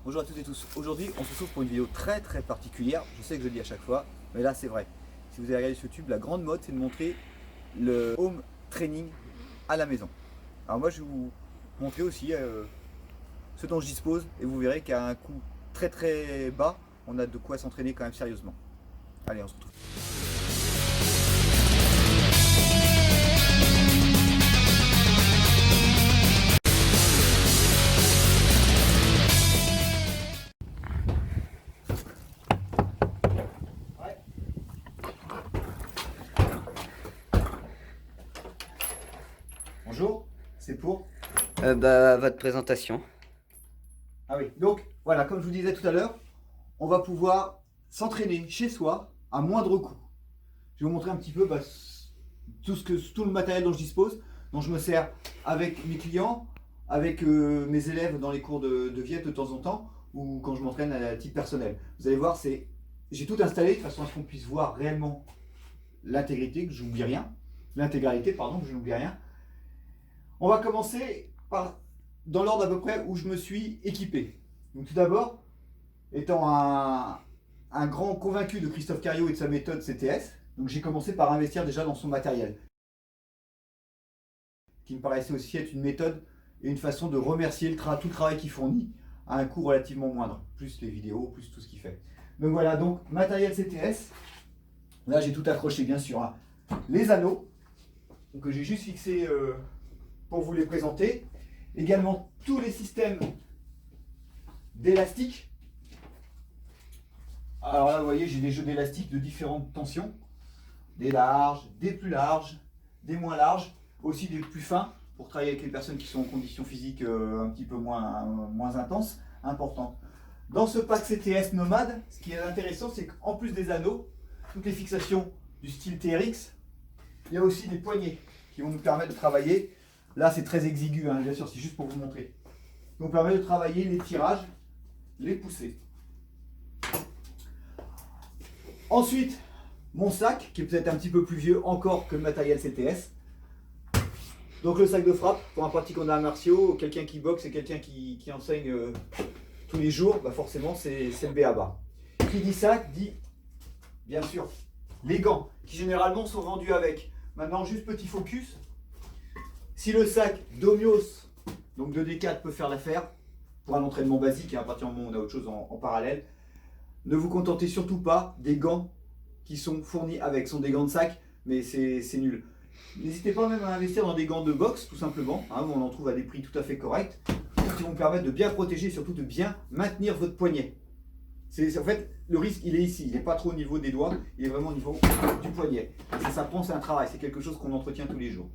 Bonjour à toutes et tous. Aujourd'hui, on se retrouve pour une vidéo très particulière. Je sais que je le dis à chaque fois, mais là c'est vrai. Si vous avez regardé sur YouTube, la grande mode c'est de montrer le home training à la maison. Alors moi je vais vous montrer aussi ce dont je dispose et vous verrez qu'à un coût très bas, on a de quoi s'entraîner quand même sérieusement. Allez, on se retrouve. Bonjour, c'est pour. Votre présentation. Ah oui, donc voilà, comme je vous disais tout à l'heure, on va pouvoir s'entraîner chez soi à moindre coût. Je vais vous montrer un petit peu tout le matériel dont je dispose, dont je me sers avec mes clients, avec mes élèves dans les cours de Viet de temps en temps, ou quand je m'entraîne à titre personnel. Vous allez voir, j'ai tout installé de façon à ce qu'on puisse voir réellement l'intégralité, que je n'oublie rien. L'intégralité, pardon, que je n'oublie rien. On va commencer dans l'ordre à peu près où je me suis équipé. Donc tout d'abord, étant un grand convaincu de Christophe Cario et de sa méthode CTS, donc j'ai commencé par investir déjà dans son matériel, qui me paraissait aussi être une méthode et une façon de remercier tout le travail qu'il fournit à un coût relativement moindre, plus les vidéos, plus tout ce qu'il fait. Donc voilà, donc matériel CTS, là j'ai tout accroché bien sûr, hein. Les anneaux, que j'ai juste fixés pour vous les présenter, également tous les systèmes d'élastiques. Alors là, vous voyez, j'ai des jeux d'élastiques de différentes tensions. Des larges, des plus larges, des moins larges, aussi des plus fins, pour travailler avec les personnes qui sont en conditions physiques un petit peu moins intenses, importantes. Dans ce pack CTS Nomade, ce qui est intéressant, c'est qu'en plus des anneaux, toutes les fixations du style TRX, il y a aussi des poignées qui vont nous permettre de travailler. Là, c'est très exigu, hein, bien sûr, c'est juste pour vous montrer. Donc, permet de travailler les tirages, les poussées. Ensuite, mon sac, qui est peut-être un petit peu plus vieux encore que le matériel CTS. Donc le sac de frappe, pour un pratiquant d'arts martiaux, quelqu'un qui boxe et quelqu'un qui enseigne tous les jours, bah forcément c'est le b.a.-ba. Qui dit sac dit, bien sûr, les gants, qui généralement sont vendus avec. Maintenant, juste petit focus. Si le sac Domios, donc de D4, peut faire l'affaire, pour un entraînement basique, et à partir du moment où on a autre chose en parallèle, ne vous contentez surtout pas des gants qui sont fournis avec. Ce sont des gants de sac, mais c'est nul. N'hésitez pas même à investir dans des gants de boxe, tout simplement, hein, où on en trouve à des prix tout à fait corrects, qui vont permettre de bien protéger et surtout de bien maintenir votre poignet. En fait, le risque, il est ici. Il n'est pas trop au niveau des doigts, il est vraiment au niveau du poignet. Et ça prend, c'est un travail, c'est quelque chose qu'on entretient tous les jours.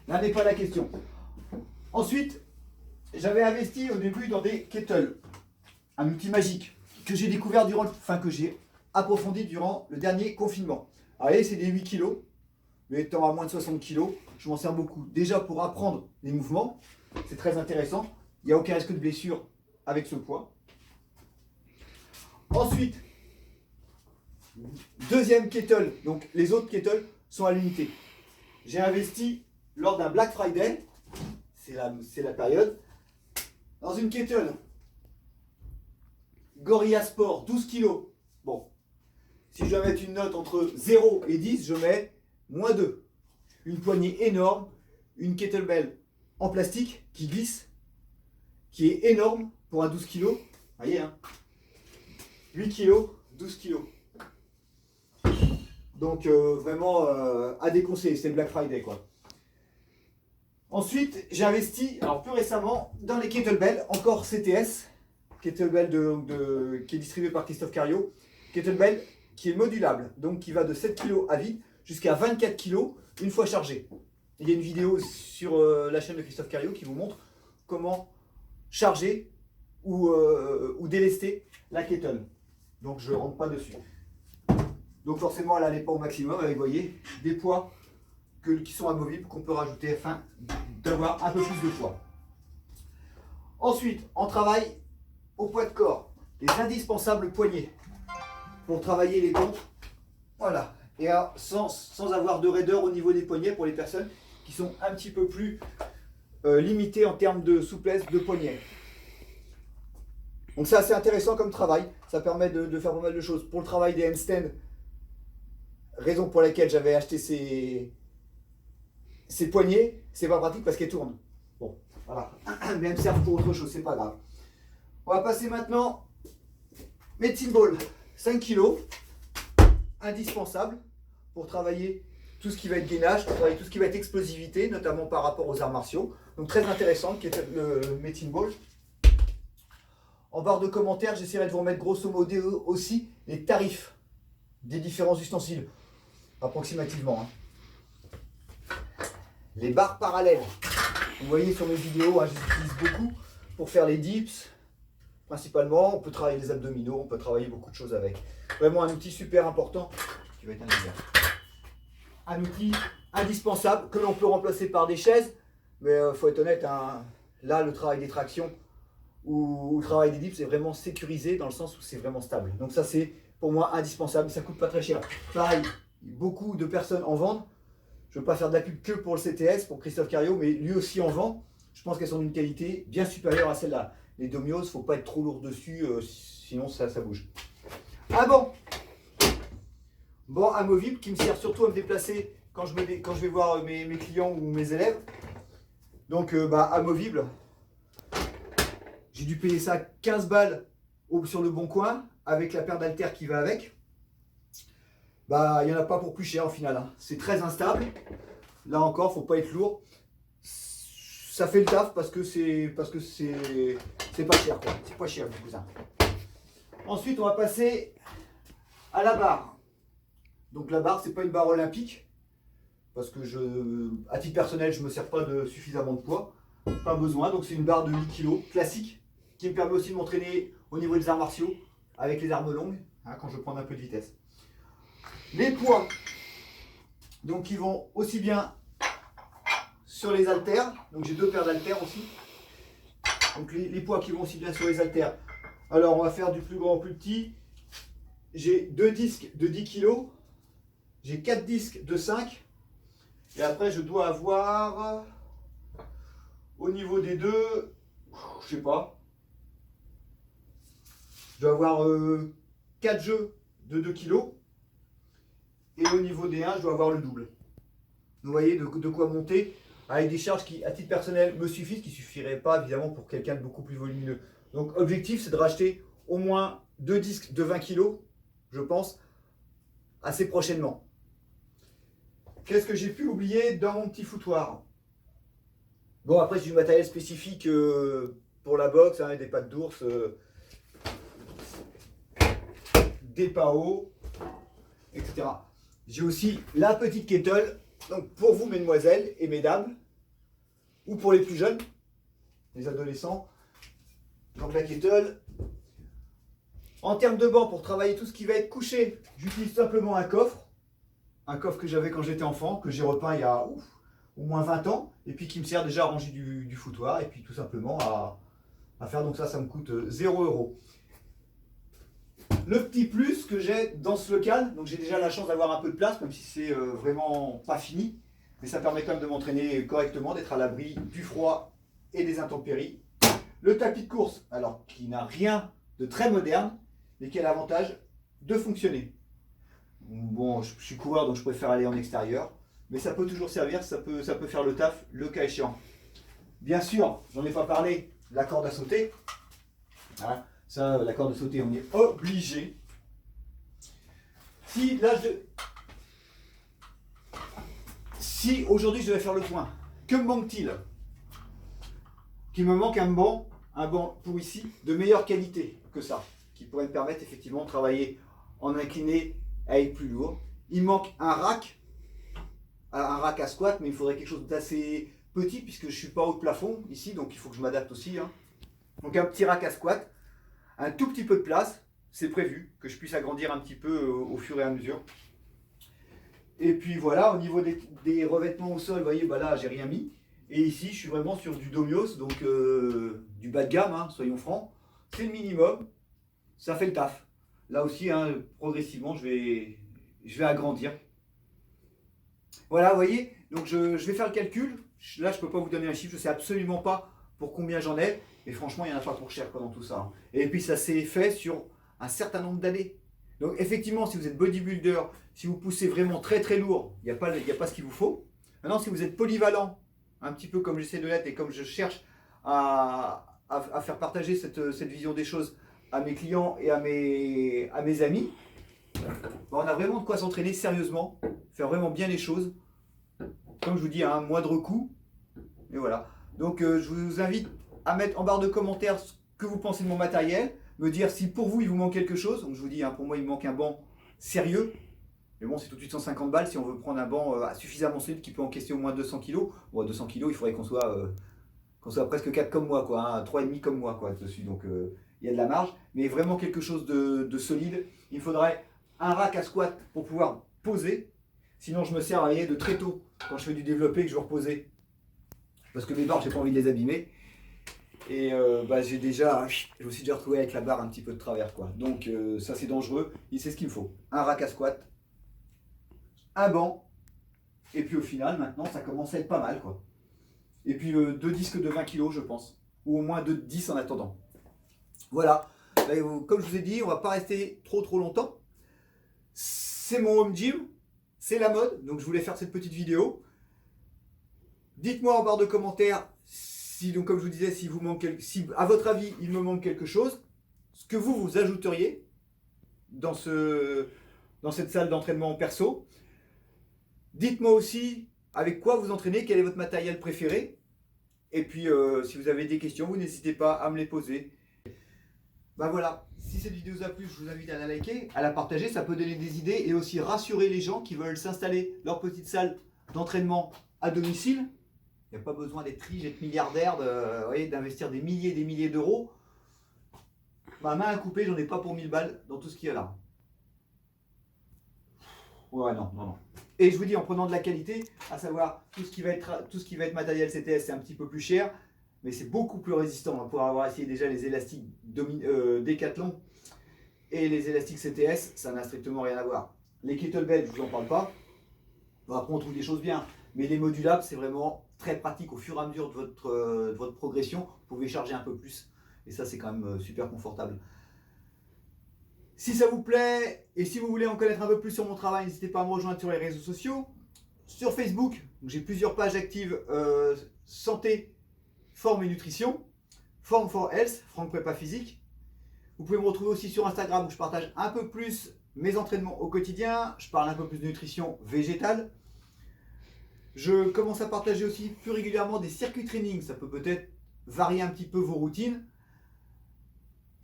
Là n'est pas la question. Ensuite, j'avais investi au début dans des kettles, un outil magique que j'ai découvert que j'ai approfondi durant le dernier confinement. Alors, c'est des 8 kg, mais étant à moins de 60 kg, je m'en sers beaucoup. Déjà pour apprendre les mouvements, c'est très intéressant. Il n'y a aucun risque de blessure avec ce poids. Ensuite, deuxième kettle, donc les autres kettles sont à l'unité. J'ai investi lors d'un Black Friday, c'est la période, dans une kettle Gorilla Sport 12 kg. Bon, si je dois mettre une note entre 0 et 10, je mets -2. Une poignée énorme, une kettlebell en plastique qui glisse, qui est énorme pour un 12 kg. Vous voyez, hein, 8 kg, 12 kg. Donc vraiment à déconseiller, c'est Black Friday quoi. Ensuite, j'ai investi, alors plus récemment, dans les kettlebells, encore CTS, kettlebell qui est distribué par Christophe Cario, kettlebell qui est modulable, donc qui va de 7 kg à vide jusqu'à 24 kg une fois chargé. Il y a une vidéo sur la chaîne de Christophe Cario qui vous montre comment charger ou délester la kettle. Donc je ne rentre pas dessus. Donc forcément elle n'est pas au maximum avec, vous voyez, des poids qui sont amovibles qu'on peut rajouter afin d'avoir un peu plus de poids. Ensuite, on travaille au poids de corps, les indispensables poignets pour travailler les comptes. Voilà. Et alors, sans avoir de raideur au niveau des poignets pour les personnes qui sont un petit peu plus limitées en termes de souplesse de poignet. Donc c'est assez intéressant comme travail, ça permet de faire pas mal de choses. Pour le travail des handstands, raison pour laquelle j'avais acheté ces poignées, c'est pas pratique parce qu'elles tournent. Bon, voilà, mais elles me servent pour autre chose, c'est pas grave. On va passer maintenant, medicine ball, 5 kg, indispensable pour travailler tout ce qui va être gainage, pour travailler tout ce qui va être explosivité, notamment par rapport aux arts martiaux. Donc très intéressant, qui est le medicine ball. En barre de commentaires, j'essaierai de vous remettre grosso modo aussi les tarifs des différents ustensiles, approximativement. Les barres parallèles, vous voyez sur mes vidéos, je les utilise beaucoup pour faire les dips, principalement. On peut travailler les abdominaux, on peut travailler beaucoup de choses avec. Vraiment un outil super important, qui va être un outil indispensable que l'on peut remplacer par des chaises, mais il faut être honnête, là le travail des tractions ou le travail des dips c'est vraiment sécurisé dans le sens où c'est vraiment stable. Donc ça c'est pour moi indispensable, ça coûte pas très cher. Pareil, beaucoup de personnes en vendent. Je ne veux pas faire de la pub que pour le CTS, pour Christophe Cario, mais lui aussi en vend. Je pense qu'elles sont d'une qualité bien supérieure à celle-là. Les Domios, il ne faut pas être trop lourd dessus, sinon ça bouge. Ah bon, amovible qui me sert surtout à me déplacer quand je vais voir mes clients ou mes élèves. Donc amovible, j'ai dû payer ça 15 balles sur le bon coin, avec la paire d'haltères qui va avec. Il n'y en a pas pour plus cher au final. C'est très instable. Là encore, faut pas être lourd. Ça fait le taf parce que c'est pas cher quoi. C'est pas cher du coup ça. Ensuite, on va passer à la barre. Donc la barre, c'est pas une barre olympique parce que à titre personnel, je me sers pas de suffisamment de poids. Pas besoin. Donc c'est une barre de 8 kg classique qui me permet aussi de m'entraîner au niveau des arts martiaux avec les armes longues quand je veux prendre un peu de vitesse. Les poids, donc ils vont aussi bien sur les haltères, donc j'ai deux paires d'haltères aussi. Donc les poids qui vont aussi bien sur les haltères. Alors on va faire du plus grand au plus petit. J'ai deux disques de 10 kg, j'ai 4 disques de 5. Et après je dois avoir, au niveau des deux, je sais pas, je dois avoir 4 jeux de 2 kg. Et au niveau des 1, je dois avoir le double. Vous voyez de quoi monter avec des charges qui, à titre personnel, me suffisent, qui ne suffiraient pas évidemment pour quelqu'un de beaucoup plus volumineux. Donc, objectif, c'est de racheter au moins 2 disques de 20 kg, je pense, assez prochainement. Qu'est-ce que j'ai pu oublier dans mon petit foutoir? Bon, après, j'ai du matériel spécifique pour la boxe, des pattes d'ours, des paos, etc. J'ai aussi la petite kettle, donc pour vous mesdemoiselles et mesdames, ou pour les plus jeunes, les adolescents. Donc la kettle. En termes de banc, pour travailler tout ce qui va être couché, j'utilise simplement un coffre que j'avais quand j'étais enfant, que j'ai repeint il y a au moins 20 ans, et puis qui me sert déjà à ranger du foutoir, et puis tout simplement à faire. Donc ça me coûte 0 €. Le petit plus que j'ai dans ce local, donc j'ai déjà la chance d'avoir un peu de place, même si c'est vraiment pas fini, mais ça permet quand même de m'entraîner correctement, d'être à l'abri du froid et des intempéries. Le tapis de course, alors qui n'a rien de très moderne, mais qui a l'avantage de fonctionner. Bon, je suis coureur donc je préfère aller en extérieur, mais ça peut toujours servir, ça peut faire le taf le cas échéant. Bien sûr, j'en ai pas parlé, la corde à sauter. Voilà. Ça, la corde à sauter, on est obligé. Si aujourd'hui je devais faire le point, que me manque-t-il? Qu'il me manque un banc pour ici de meilleure qualité que ça, qui pourrait me permettre effectivement de travailler en incliné avec plus lourd. Il manque un rack à squat, mais il faudrait quelque chose d'assez petit puisque je ne suis pas au plafond ici, donc il faut que je m'adapte aussi. Donc un petit rack à squat. Un tout petit peu de place, c'est prévu, que je puisse agrandir un petit peu au fur et à mesure. Et puis voilà, au niveau des revêtements au sol, vous voyez, là, j'ai rien mis. Et ici, je suis vraiment sur du Domios, donc du bas de gamme, soyons francs. C'est le minimum, ça fait le taf. Là aussi, progressivement, je vais agrandir. Voilà, vous voyez, donc je vais faire le calcul. Là, je ne peux pas vous donner un chiffre, je ne sais absolument pas pour combien j'en ai. Et franchement, il n'y en a pas pour cher dans tout ça, hein. Et puis ça s'est fait sur un certain nombre d'années. Donc effectivement, si vous êtes bodybuilder, si vous poussez vraiment très très lourd, il n'y a pas ce qu'il vous faut. Maintenant, si vous êtes polyvalent, un petit peu comme j'essaie de l'être et comme je cherche à faire partager cette vision des choses à mes clients et à mes amis, on a vraiment de quoi s'entraîner sérieusement, faire vraiment bien les choses. Comme je vous dis, à un moindre coût. Et voilà. Donc je vous invite à mettre en barre de commentaires ce que vous pensez de mon matériel, me dire si pour vous il vous manque quelque chose. Donc je vous dis, hein, pour moi il me manque un banc sérieux. Mais bon, c'est tout de suite 150 balles si on veut prendre un banc suffisamment solide qui peut encaisser au moins 200 kg. Bon, 200 kg, il faudrait qu'on soit presque 4 comme moi, quoi, hein, 3,5 comme moi quoi, dessus. Donc il y a de la marge. Mais vraiment quelque chose de solide. Il faudrait un rack à squat pour pouvoir poser. Sinon, je me sers de tréteau quand je fais du développé que je veux reposer. Parce que mes barres, j'ai pas envie de les abîmer. Et je me suis déjà retrouvé avec la barre un petit peu de travers, quoi. Donc ça c'est dangereux. Et c'est ce qu'il me faut. Un rack à squat, un banc, et puis au final, maintenant, ça commence à être pas mal, quoi. Et puis deux disques de 20 kg, je pense. Ou au moins deux de 10 en attendant. Voilà. Comme je vous ai dit, on va pas rester trop longtemps. C'est mon home gym. C'est la mode. Donc je voulais faire cette petite vidéo. Dites-moi en barre de commentaires si, donc comme je vous disais, si à votre avis il me manque quelque chose, ce que vous ajouteriez dans cette salle d'entraînement perso. Dites-moi aussi avec quoi vous entraînez, quel est votre matériel préféré. Et puis si vous avez des questions, vous n'hésitez pas à me les poser. Ben voilà, si cette vidéo vous a plu, je vous invite à la liker, à la partager, ça peut donner des idées et aussi rassurer les gens qui veulent s'installer leur petite salle d'entraînement à domicile. Il n'y a pas besoin d'être riche, d'être milliardaire, d'investir des milliers d'euros. Ma main à couper, j'en ai pas pour 1000 balles dans tout ce qu'il y a là. Ouais, non. Et je vous dis, en prenant de la qualité, à savoir tout ce qui va être matériel CTS, c'est un petit peu plus cher, mais c'est beaucoup plus résistant. Pour avoir essayé déjà les élastiques Decathlon et les élastiques CTS, ça n'a strictement rien à voir. Les kettlebells, je vous en parle pas. Bon, après, on trouve des choses bien, mais les modulables, c'est vraiment très pratique au fur et à mesure de votre progression. Vous pouvez charger un peu plus et ça, c'est quand même super confortable. Si ça vous plaît et si vous voulez en connaître un peu plus sur mon travail, n'hésitez pas à me rejoindre sur les réseaux sociaux. Sur Facebook, j'ai plusieurs pages actives santé, forme et nutrition. Form for Health, Franck Prépa Physique. Vous pouvez me retrouver aussi sur Instagram où je partage un peu plus mes entraînements au quotidien. Je parle un peu plus de nutrition végétale. Je commence à partager aussi plus régulièrement des circuits training. Ça peut peut-être varier un petit peu vos routines.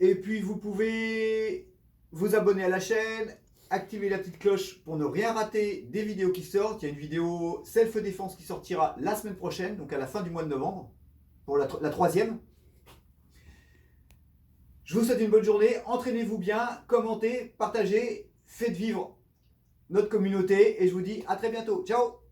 Et puis vous pouvez vous abonner à la chaîne, activer la petite cloche pour ne rien rater des vidéos qui sortent. Il y a une vidéo self-défense qui sortira la semaine prochaine, donc à la fin du mois de novembre, pour la troisième. Je vous souhaite une bonne journée, entraînez-vous bien, commentez, partagez, faites vivre notre communauté et je vous dis à très bientôt. Ciao!